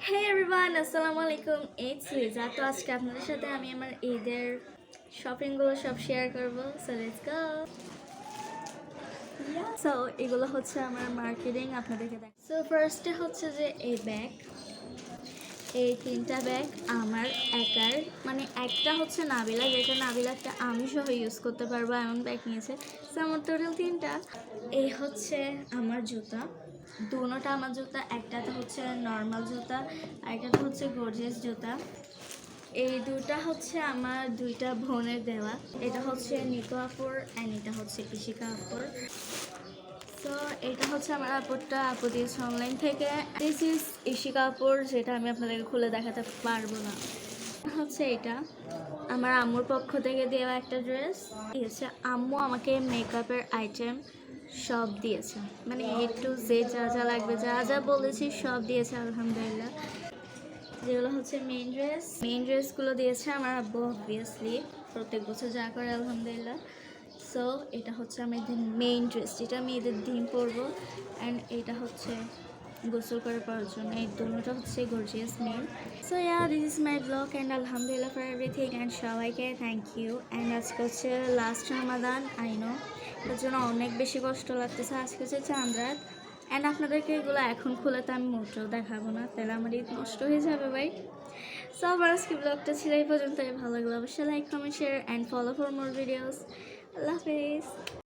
হে everyone, আসসালামু আলাইকুম। It's Liza. তো আজকে আপনাদের সাথে আমি আমার ঈদের শপিংগুলো সব শেয়ার করব। So let's go. সো এগুলো হচ্ছে আমার মার্কেটিং, আপনাদেরকে দেখ। সো ফার্স্টে হচ্ছে যে এই ব্যাগ, এই তিনটা ব্যাগ আমার একার, মানে একটা হচ্ছে নাবিলা, যেটা নাবিলাটা আমি সহ ইউজ করতে পারবো এমন ব্যাগ নিয়েছে। সো আমার টোটাল তিনটা। এই হচ্ছে আমার জুতা, দুটোটা আমার জুতা, একটাতে হচ্ছে নর্মাল জুতা আর একটাতে হচ্ছে গর্জিয়াস জুতা। এই দুটা হচ্ছে আমার দুইটা বোনের দেওয়া। এটা হচ্ছে নিকো আপুর অ্যান্ড এটা হচ্ছে কৃষিকা আপুর। সো এটা হচ্ছে আমার আপুরটা, আপু দিয়েছে অনলাইন থেকে। দিস ইজ ইশিকা আপুর, যেটা আমি আপনাদেরকে খুলে দেখাতে পারবো না। হচ্ছে এটা আমার আম্মুর পক্ষ থেকে দেওয়া একটা ড্রেস দিয়েছে। আম্মু আমাকে মেকআপের আইটেম সব দিয়েছে, মানে এ টু জেড যা যা লাগবে, যা যা বলেছি সব দিয়েছে আলহামদুলিল্লাহ। যেগুলো হচ্ছে মেইন ড্রেসগুলো দিয়েছে আমার আব্বু, অবভিয়াসলি প্রত্যেক বছর যা করে আলহামদুলিল্লাহ। সো এটা হচ্ছে আমাদের মেইন ড্রেস, যেটা আমি ঈদের দিন পরবো। অ্যান্ড এটা হচ্ছে গোসল করে পরার জন্য। এই দুটোটা হচ্ছে gorgeous main. So yeah, this is my blog and আলহামদুলিল্লাহ ফর এভরিথিং অ্যান্ড সবাইকে থ্যাংক ইউ। অ্যান্ড আজকে হচ্ছে লাস্ট রমাদান, আই নো এর জন্য অনেক বেশি কষ্ট লাগতেছে। আজকে হচ্ছে চাঁদ রাত অ্যান্ড আপনাদেরকে এগুলো এখন খুলে তো আমি মোটেও দেখাবো না, তাহলে আমার ঈদ নষ্ট হয়ে যাবে ভাই। সো আমার আজকে ব্লগটা ছিল এই পর্যন্ত। ভালো লাগলো অবশ্যই like, comment, share and follow for more videos. Allah Hafiz.